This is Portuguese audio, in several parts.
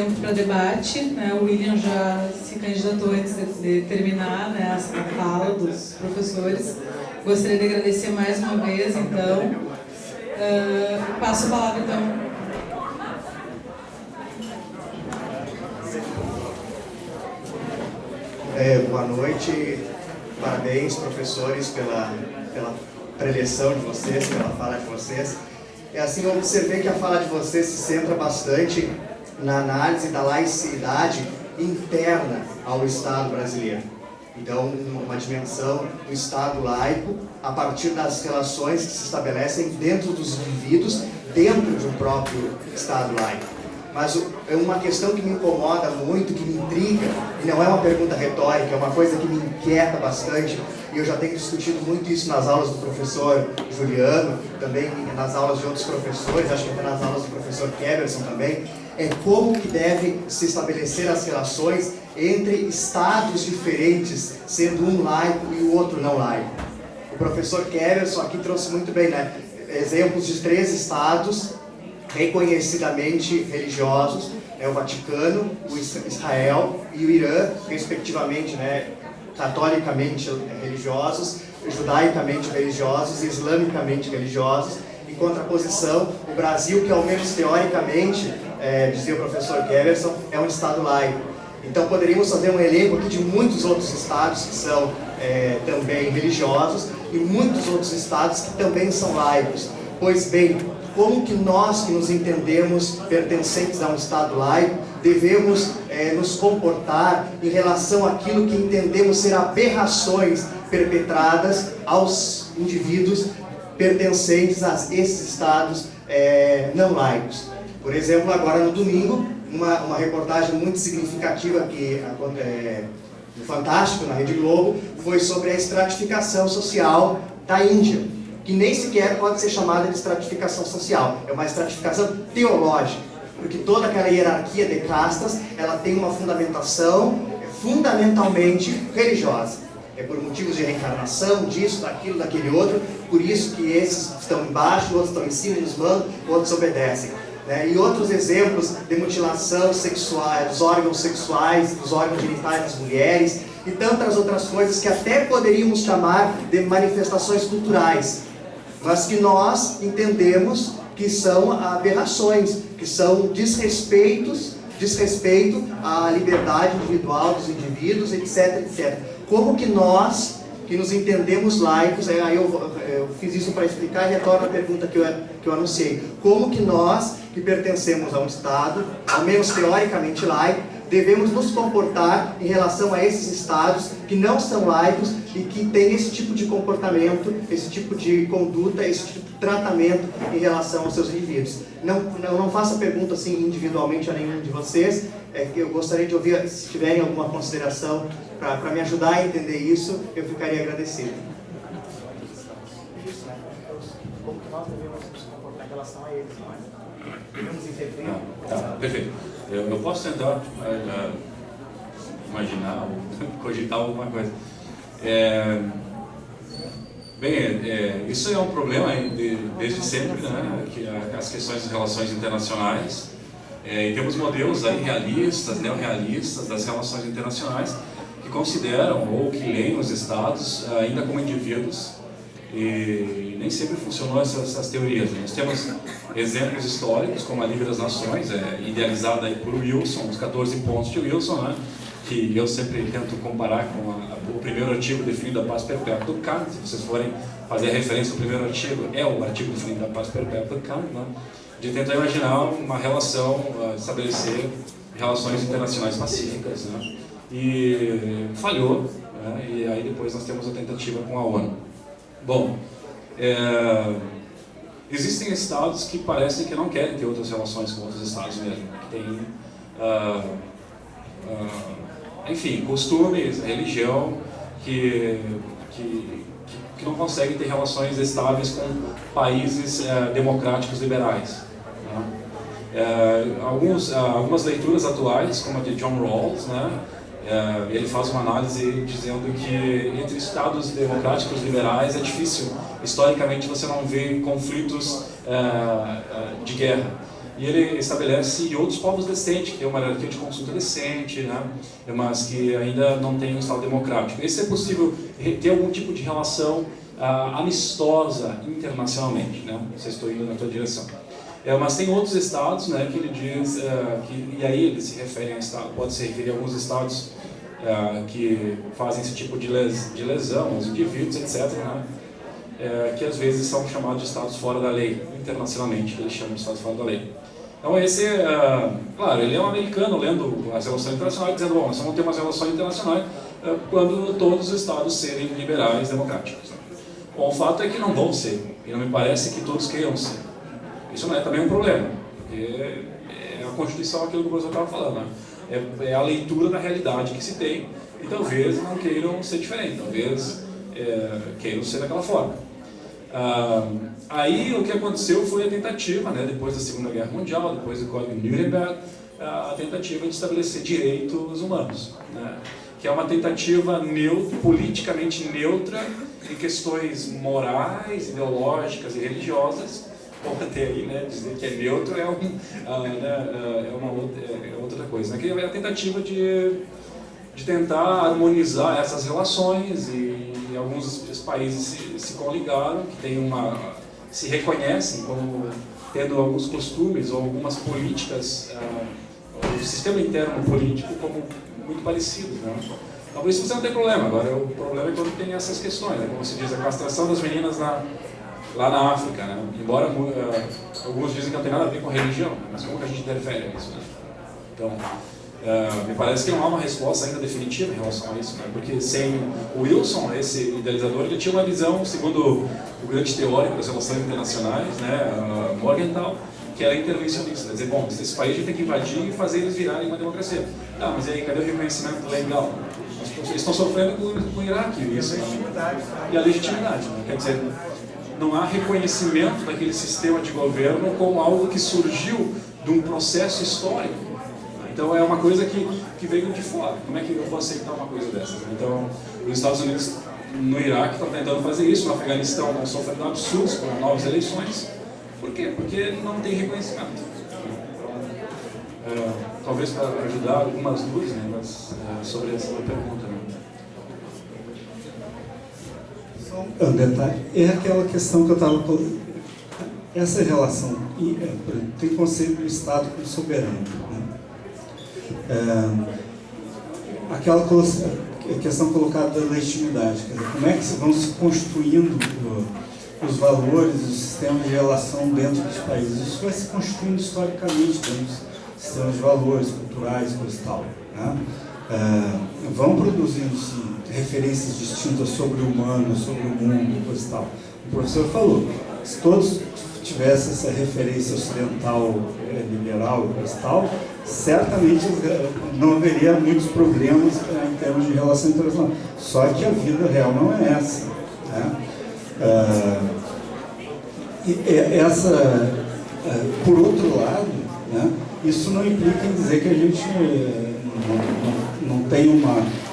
tempo para debate, né? O William já se candidatou antes de terminar, né, a fala dos professores. Gostaria de agradecer mais uma vez, então. Passo a palavra, então. Boa noite, parabéns, professores, pela preleção de vocês, pela fala de vocês. Assim, eu observei que a fala de vocês se centra bastante na análise da laicidade interna ao Estado brasileiro. Então, uma dimensão do Estado laico a partir das relações que se estabelecem dentro dos indivíduos, dentro de um próprio Estado laico. Mas é uma questão que me incomoda muito, que me intriga, e não é uma pergunta retórica, é uma coisa que me inquieta bastante, e eu já tenho discutido muito isso nas aulas do professor Juliano, também nas aulas de outros professores, acho que até nas aulas do professor Keverson também, é como que deve se estabelecer as relações entre estados diferentes, sendo um laico e o outro não laico. O professor Keverson aqui trouxe muito bem, né, exemplos de 3 estados reconhecidamente religiosos, o Vaticano, o Israel e o Irã, respectivamente, né, catolicamente religiosos, judaicamente religiosos e islamicamente religiosos. Em contraposição, o Brasil, que ao menos teoricamente, dizia o professor Keverson, é um Estado laico. Então poderíamos fazer um elenco aqui de muitos outros estados que são também religiosos e muitos outros estados que também são laicos. Pois bem, como que nós que nos entendemos pertencentes a um Estado laico devemos nos comportar em relação àquilo que entendemos ser aberrações perpetradas aos indivíduos pertencentes a esses Estados não laicos. Por exemplo, agora no domingo, uma reportagem muito significativa que no Fantástico, na Rede Globo, foi sobre a estratificação social da Índia, que nem sequer pode ser chamada de estratificação social, é uma estratificação teológica, porque toda aquela hierarquia de castas, ela tem uma fundamentação fundamentalmente religiosa. É por motivos de reencarnação, disso, daquilo, daquele outro, por isso que esses estão embaixo, outros estão em cima, nos mandam, outros obedecem. E outros exemplos de mutilação sexual, dos órgãos sexuais, dos órgãos genitais das mulheres, e tantas outras coisas que até poderíamos chamar de manifestações culturais, mas que nós entendemos que são aberrações, que são desrespeito à liberdade individual dos indivíduos, etc, etc. Como que nós, que nos entendemos laicos, aí eu fiz isso para explicar e retorno a pergunta que eu anunciei, como que nós, que pertencemos a um Estado, ao menos teoricamente laico, devemos nos comportar em relação a esses estados que não são laicos e que têm esse tipo de comportamento, esse tipo de conduta, esse tipo de tratamento em relação aos seus indivíduos. Não faça pergunta assim individualmente a nenhum de vocês, eu gostaria de ouvir, se tiverem alguma consideração para me ajudar a entender isso, eu ficaria agradecido. Como que nós devemos nos comportar em relação a eles, devemos intervir? Tá, perfeito. Eu posso tentar imaginar ou cogitar alguma coisa. Isso é um problema desde sempre, né? Que as questões das relações internacionais. E temos modelos aí realistas, neorrealistas das relações internacionais que consideram ou que leem os estados ainda como indivíduos. E nem sempre funcionou essas teorias. Nós temos exemplos históricos, como a Liga das Nações, idealizada aí por Wilson, os 14 pontos de Wilson, né? Que eu sempre tento comparar com o primeiro artigo definindo a paz perpétua do Kant. Se vocês forem fazer a referência ao primeiro artigo, é o artigo definindo a paz perpétua do Kant, né? De tentar imaginar uma relação, estabelecer relações internacionais pacíficas, né? E falhou, né? E aí depois nós temos a tentativa com a ONU. Bom, existem estados que parecem que não querem ter outras relações com outros estados mesmo, que têm, enfim, costumes, religião, que não conseguem ter relações estáveis com países democráticos liberais. Né? Algumas leituras atuais, como a de John Rawls, né? Ele faz uma análise dizendo que entre estados democráticos liberais é difícil, historicamente, você não vê conflitos de guerra. e ele estabelece outros povos decentes, que tem uma hierarquia de consulta decente, né? Mas que ainda não tem um Estado democrático. Esse é possível ter algum tipo de relação amistosa internacionalmente, né? Se eu estou indo na tua direção. Mas tem outros estados, né, que ele diz, e aí ele se refere a estado, pode se referir a alguns estados que fazem esse tipo de lesão aos indivíduos, etc., né? Que às vezes são chamados de estados fora da lei, internacionalmente, que eles chamam de estados fora da lei. Então esse, claro, ele é um americano lendo as relações internacionais, dizendo, bom, nós vamos ter umas relações internacionais quando todos os estados serem liberais, democráticos. Bom, o fato é que não vão ser, e não me parece que todos queiram ser. Isso não é também um problema, porque é a Constituição, aquilo que o professor estava falando, né? É a leitura da realidade que se tem, e talvez não queiram ser diferente, talvez queiram ser daquela forma. Aí o que aconteceu foi a tentativa, né, depois da Segunda Guerra Mundial, depois do Código de Nuremberg, a tentativa de estabelecer direitos humanos, né, que é uma tentativa politicamente neutra em questões morais, ideológicas e religiosas. Bom, até aí, né, dizer que é neutro é outra coisa, né, que é a tentativa de tentar harmonizar essas relações, e alguns países se coligaram, que se reconhecem como tendo alguns costumes ou algumas políticas, o sistema interno político como muito parecidos, né? Então, por isso você não tem problema. Agora, o problema é quando tem essas questões, né? Como se diz, a castração das meninas lá na África, né? Embora alguns dizem que não tem nada a ver com religião, mas como que a gente interfere nisso, né? Então, me parece que não há uma resposta ainda definitiva em relação a isso, né? Porque sem o Wilson, esse idealizador, ele tinha uma visão, segundo o grande teórico das relações internacionais, né, Morgenthau, que era intervencionista, quer dizer, bom, esse país a gente tem que invadir e fazer eles virarem uma democracia. Tá, mas aí, cadê o reconhecimento legal? Eles estão sofrendo com o Iraque, isso, e a legitimidade, né? Quer dizer, não há reconhecimento daquele sistema de governo como algo que surgiu de um processo histórico. Então é uma coisa que veio de fora. Como é que eu vou aceitar uma coisa dessas? Então, os Estados Unidos no Iraque estão tentando fazer isso, no Afeganistão estão sofrendo absurdos com novas eleições. Por quê? Porque não tem reconhecimento. Então, talvez para ajudar algumas luzes, né, sobre essa pergunta. Né? Só um detalhe, é aquela questão que eu estava falando. Essa relação, tem o conceito do Estado como soberano, né? Aquela questão colocada da legitimidade, quer dizer, como é que vão se construindo os valores, os sistemas de relação dentro dos países. Isso vai se construindo historicamente dentro dos sistemas de valores culturais, coisa e tal, né? Vão produzindo-se referências distintas sobre o humano, sobre o mundo, coisa e tal. O professor falou, se todos tivessem essa referência ocidental, liberal, coisa e tal, certamente não haveria muitos problemas em termos de relação internacional. Só que a vida real não é essa, né? Por outro lado, né, isso não implica em dizer que a gente não tem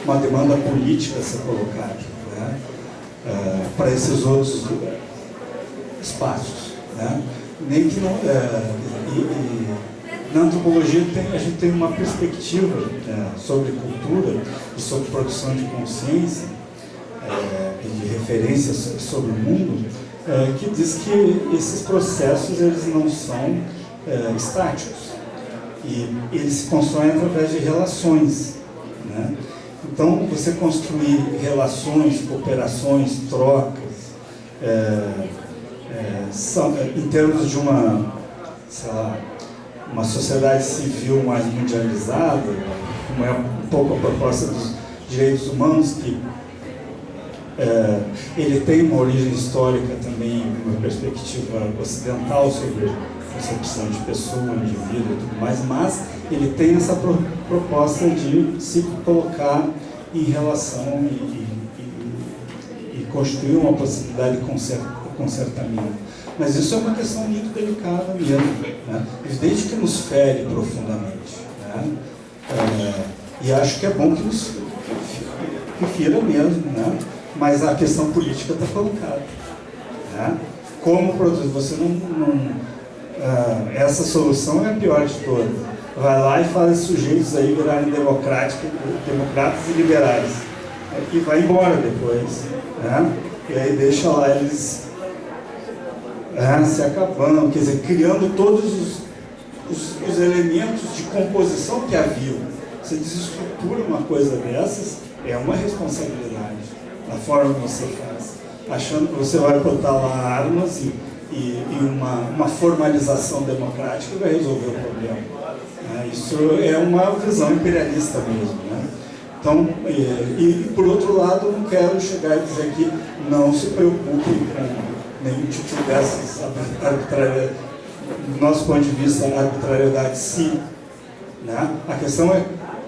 uma demanda política a ser colocada, né, para esses outros espaços, né? Nem que não, na antropologia a gente tem uma perspectiva sobre cultura e sobre produção de consciência e de referências sobre o mundo, que diz que esses processos eles não são estáticos e eles se constroem através de relações, né? Então, você construir relações, cooperações, trocas, em termos de uma sociedade civil mais mundializada, como é um pouco a proposta dos direitos humanos, que ele tem uma origem histórica também, uma perspectiva ocidental sobre a concepção de pessoa, indivíduo e tudo mais, mas ele tem essa proposta de se colocar em relação e construir uma possibilidade de concertamento. Mas isso é uma questão muito delicada mesmo, né? Desde que nos fere profundamente, né? E acho que é bom que fira mesmo, né? Mas a questão política está colocada, né? Como produzir? Você não essa solução é a pior de todas. Vai lá e faz os sujeitos aí virarem democratas e liberais. E vai embora depois. Né? E aí deixa lá eles se acabando, quer dizer, criando todos os elementos de composição que havia. Você desestrutura uma coisa dessas, é uma responsabilidade na forma que você faz. Achando que você vai botar lá armas e uma formalização democrática vai resolver o problema. Isso é uma visão imperialista mesmo. Né? Então, e por outro lado, não quero chegar e dizer que não se preocupem com nenhum tipo dessas arbitrariedades, do nosso ponto de vista, arbitrariedade sim. Né? A questão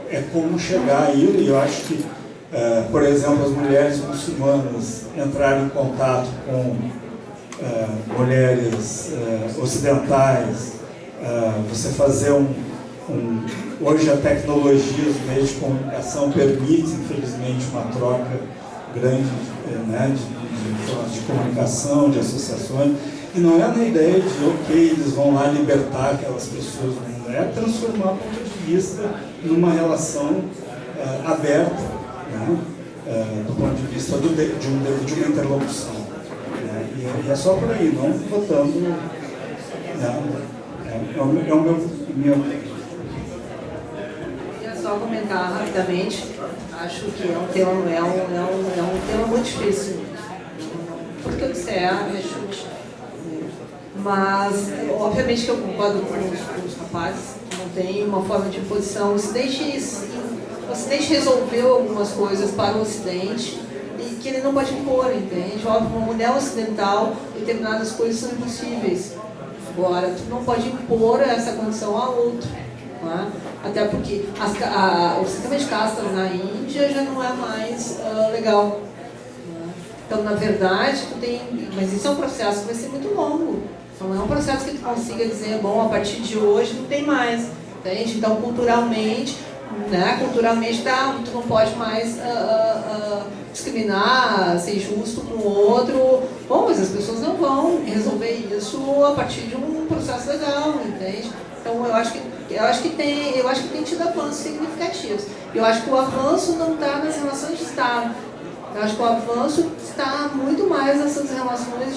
é como chegar aí, e eu acho que, por exemplo, as mulheres muçulmanas entrarem em contato com mulheres ocidentais, você fazer hoje a tecnologia, os meios de comunicação permite, infelizmente, uma troca grande, né, de comunicação, de associações, e não é na ideia de, ok, eles vão lá libertar aquelas pessoas, não é transformar o ponto de vista numa relação aberta, né, do ponto de vista de uma interlocução. Né, e é só por aí, não votando. É o meu Só comentar rapidamente, acho que é um tema muito difícil. Tudo que eu disser é chute. Mas, obviamente que eu concordo com os rapazes, que não tem uma forma de imposição. O Ocidente resolveu algumas coisas para o Ocidente e que ele não pode impor, entende? Óbvio, uma mulher ocidental, determinadas coisas são impossíveis. Agora, tu não pode impor essa condição a outro. Né? Até porque o sistema de castas na Índia já não é mais legal. Né? Então, na verdade, mas isso é um processo que vai ser muito longo. Não é um processo que tu consiga dizer, bom, a partir de hoje não tem mais. Entende? Então, culturalmente, tu não pode mais discriminar, ser justo com o outro. Bom, mas as pessoas não vão resolver isso a partir de um processo legal, entende? Então, eu acho que tem tido avanços significativos. Eu acho que o avanço não está nas relações de Estado. Eu acho que o avanço está muito mais nessas relações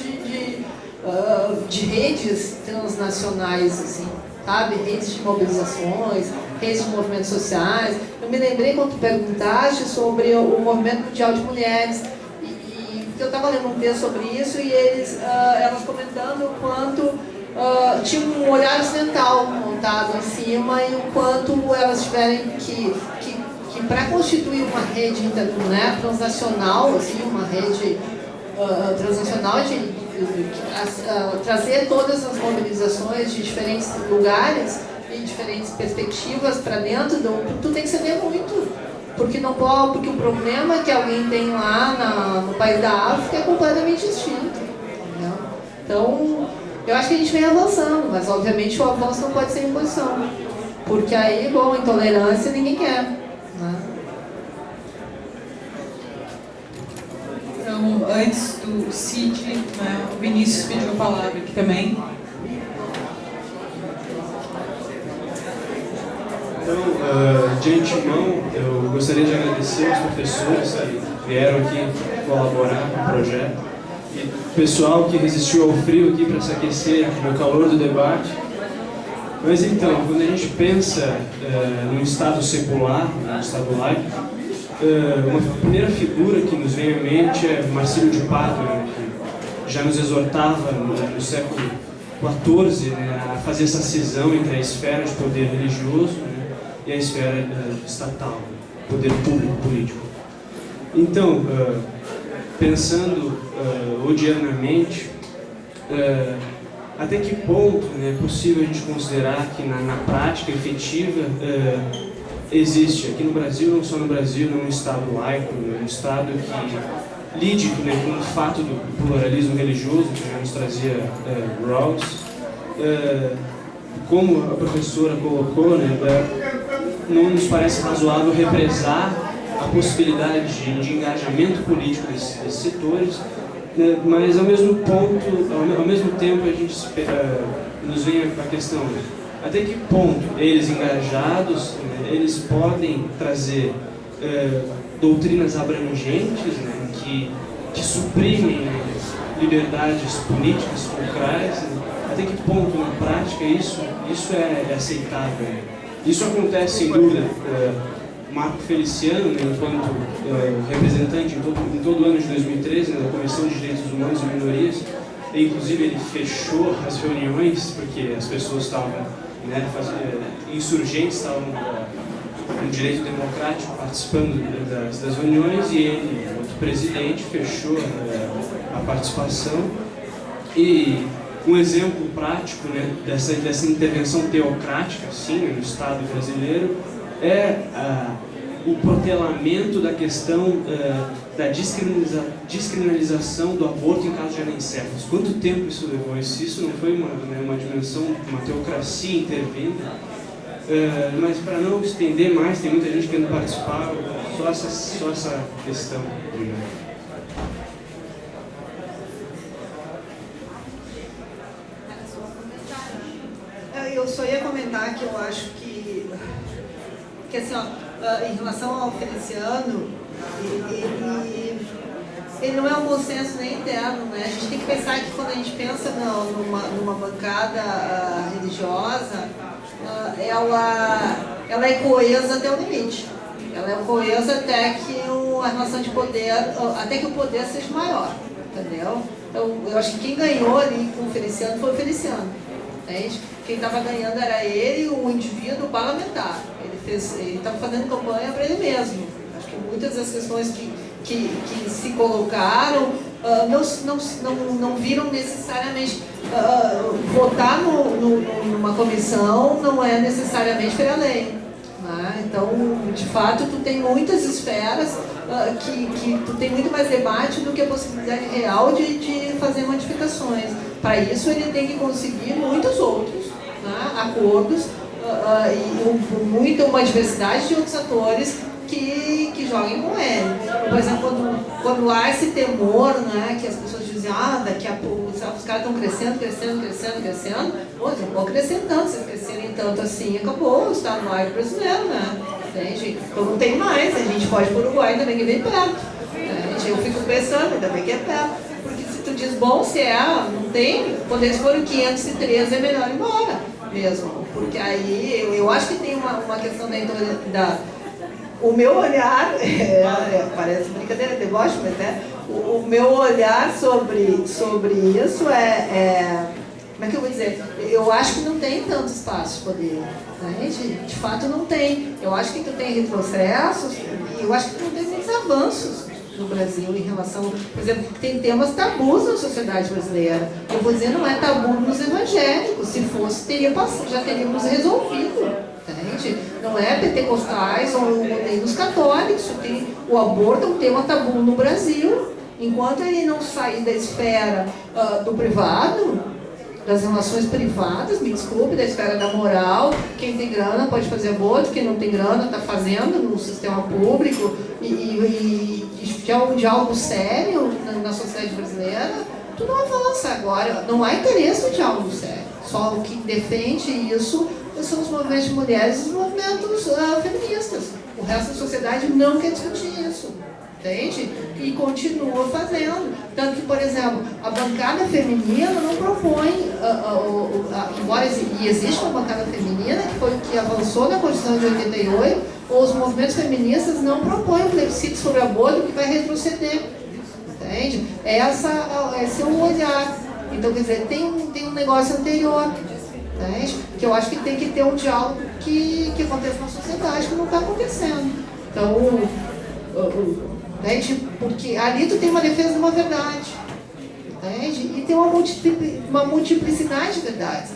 de redes transnacionais, assim, sabe? Redes de mobilizações, redes de movimentos sociais. Eu me lembrei quando tu perguntaste sobre o movimento mundial de mulheres. E eu estava lendo um texto sobre isso e elas comentando o quanto tinha um olhar ocidental montado em cima e o quanto elas tiverem que para constituir uma rede transnacional, assim, uma rede transnacional trazer todas as mobilizações de diferentes lugares e diferentes perspectivas para dentro tu tem que saber muito, porque o problema que alguém tem lá no país da África é completamente distinto, entendeu? Então eu acho que a gente vem avançando, mas obviamente o avanço não pode ser imposição, porque aí, bom, intolerância ninguém quer, né? Então, antes do Cid, né, o Vinícius pediu a palavra aqui também. Então, de antemão, eu gostaria de agradecer aos professores que vieram aqui colaborar com o projeto. E o pessoal que resistiu ao frio aqui para se aquecer no calor do debate. Mas então, quando a gente pensa num Estado secular, num Estado laico, uma primeira figura que nos vem à mente é Marcílio de Pádua, que já nos exortava no século XIV, né, a fazer essa cisão entre a esfera de poder religioso, né, e a esfera estatal, poder público, político. Então, pensando odiernamente, até que ponto é possível a gente considerar que na prática efetiva existe, aqui no Brasil, não só no Brasil, num Estado laico, num Estado que lide, né, com o fato do pluralismo religioso, que já nos trazia Rawls, como a professora colocou, né, não nos parece razoável represar a possibilidade de engajamento político desses setores Mas ao mesmo tempo a gente nos vem a questão, até que ponto eles engajados, né, eles podem trazer doutrinas abrangentes, né, que suprimem liberdades políticas, culturais, né? Até que ponto na prática isso é aceitável? Isso acontece sem dúvida. Marco Feliciano, né, enquanto representante em todo o ano de 2013, né, da Comissão de Direitos Humanos e Minorias, inclusive ele fechou as reuniões porque as pessoas estavam, né, insurgentes, estavam no direito democrático participando das reuniões, e ele, outro presidente, fechou a participação. E um exemplo prático, né, dessa intervenção teocrática, sim, no Estado brasileiro, é o protelamento da questão da descriminalização do aborto em caso de anencéfalos. Quanto tempo isso levou? Isso não foi uma dimensão, uma teocracia intervindo? Mas para não estender mais, tem muita gente querendo participar, só essa questão. Eu só ia comentar que eu acho que assim, ó, em relação ao Feliciano, ele não é um bom senso nem interno, né? A gente tem que pensar que quando a gente pensa numa bancada religiosa, ela é coesa até o limite. Ela é coesa até que a relação de poder, até que o poder seja maior, entendeu? Então, eu acho que quem ganhou ali com o Feliciano foi o Feliciano, entende? Quem estava ganhando era ele, o indivíduo parlamentar. Ele estava fazendo campanha para ele mesmo. Acho que muitas das questões que se colocaram não viram necessariamente votar numa comissão não é necessariamente pela lei, né? Então, de fato, tu tem muitas esferas que tu tem muito mais debate do que a possibilidade real de fazer modificações. Para isso, ele tem que conseguir muitos outros, né, acordos e uma diversidade de outros atores que joguem com ele. Por exemplo, quando há esse temor, né, que as pessoas dizem, daqui a pouco os caras estão crescendo, pô, eles não vão crescer tanto, se eles crescerem tanto assim, acabou o Estado laico brasileiro, né? Entende? Então não tem mais, a gente pode ir para o Uruguai também, que vem perto. Entende? Eu fico pensando, ainda bem que é perto. Porque se tu diz, bom, se não tem, quando eles foram 513, é melhor ir embora mesmo. Porque aí eu acho que tem uma questão o meu olhar, parece brincadeira, deboche, mas o meu olhar sobre isso como é que eu vou dizer? Eu acho que não tem tanto espaço de poder, né? De fato não tem. Eu acho que tu tem retrocessos e eu acho que tu não tem muitos avanços no Brasil em relação, por exemplo, tem temas tabus na sociedade brasileira. Eu vou dizer, não é tabu nos evangélicos, se fosse, já teríamos resolvido. Entende? Não é pentecostais ou nem nos católicos. O aborto é um tema tabu no Brasil. Enquanto ele não sair da esfera do privado, das relações privadas, me desculpe, da esfera da moral, quem tem grana pode fazer aborto, quem não tem grana está fazendo no sistema público, e de algo sério na sociedade brasileira, tu não avança agora. Não há interesse de algo sério. Só o que defende isso são os movimentos de mulheres e os movimentos feministas. O resto da sociedade não quer discutir isso, entende? E continua fazendo. Tanto que, por exemplo, a bancada feminina não propõe, embora exista uma bancada feminina, que foi o que avançou na Constituição de 88, os movimentos feministas não propõem um plebiscito sobre aborto que vai retroceder, entende? Esse é o olhar. Então, quer dizer, tem um negócio anterior, entende? Que eu acho que tem que ter um diálogo que aconteça na sociedade, que não está acontecendo. Então, entende? Porque ali tu tem uma defesa de uma verdade, entende? E tem uma multiplicidade de verdades.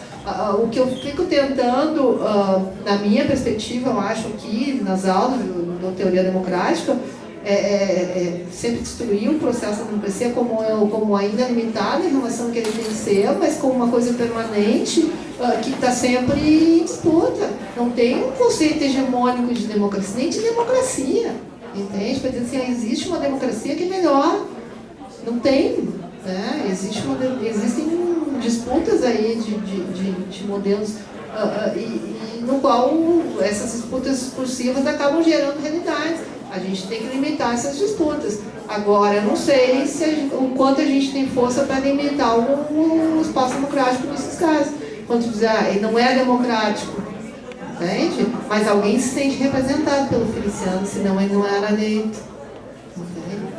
O que eu fico tentando, na minha perspectiva, eu acho aqui nas aulas da teoria democrática, sempre destruir o processo da democracia como ainda limitado em relação ao que ele tem que ser, mas como uma coisa permanente que está sempre em disputa. Não tem um conceito hegemônico de democracia, nem de democracia, entende? Para dizer assim, existe uma democracia que é melhor. Não tem. né? Existem disputas aí de modelos e no qual essas disputas discursivas acabam gerando realidades. A gente tem que limitar essas disputas. Agora, eu não sei o quanto a gente tem força para limitar o espaço democrático nesses casos. Quando dizer, ele não é democrático, entende? Mas alguém se sente representado pelo Feliciano, senão ele não era eleito. Entende?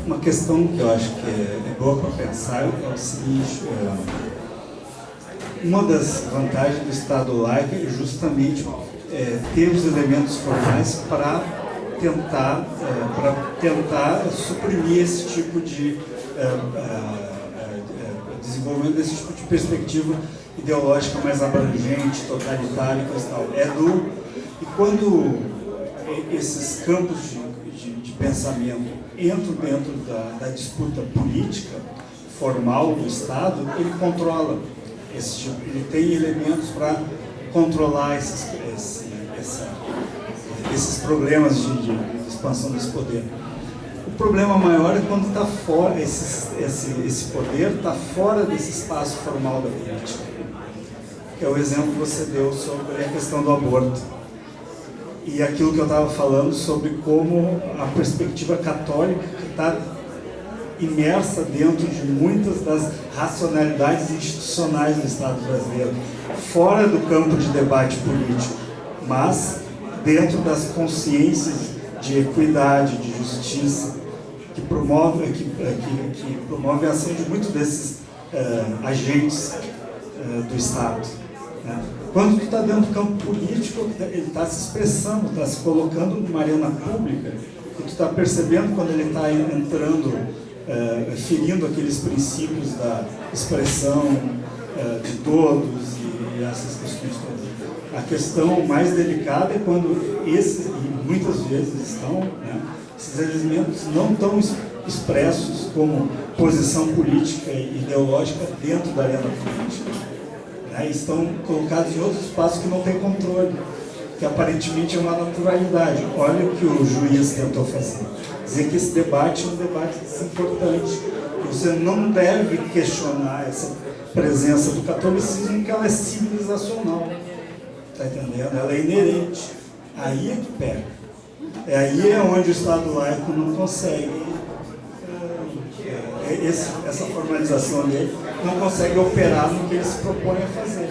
Uma questão que eu acho que é boa para pensar é o seguinte: uma das vantagens do Estado laico é justamente ter os elementos formais para tentar suprimir esse tipo de desenvolvimento desse tipo de perspectiva ideológica mais abrangente, totalitária e tal. E quando esses campos de pensamento entram dentro da disputa política formal do Estado, ele controla esse tipo, ele tem elementos para controlar esses problemas de expansão desse poder. O problema maior é quando está fora, esse poder está fora desse espaço formal da política. Que é o exemplo que você deu sobre a questão do aborto. E aquilo que eu estava falando sobre como a perspectiva católica está imersa dentro de muitas das racionalidades institucionais do Estado brasileiro, fora do campo de debate político, mas dentro das consciências de equidade, de justiça, que promove a ação de muitos desses agentes do Estado. Né? Quando tu está dentro do campo político, ele está se expressando, está se colocando numa arena pública, e tu está percebendo quando ele está entrando, ferindo aqueles princípios da expressão de todos e essas questões todas. A questão mais delicada é quando esses, e muitas vezes estão, né, esses elementos não estão expressos como posição política e ideológica dentro da arena política. Né, estão colocados em outros espaços que não têm controle, que aparentemente é uma naturalidade. Olha o que o juiz tentou fazer. Dizer que esse debate é um debate importante. Você não deve questionar essa presença do catolicismo, porque ela é civilizacional. Está entendendo? Ela é inerente. Aí é que pega. Aí é onde o Estado laico não consegue, essa formalização dele, não consegue operar no que ele se propõe a fazer.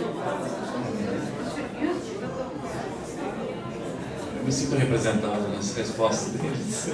Eu me sinto representado nas respostas deles.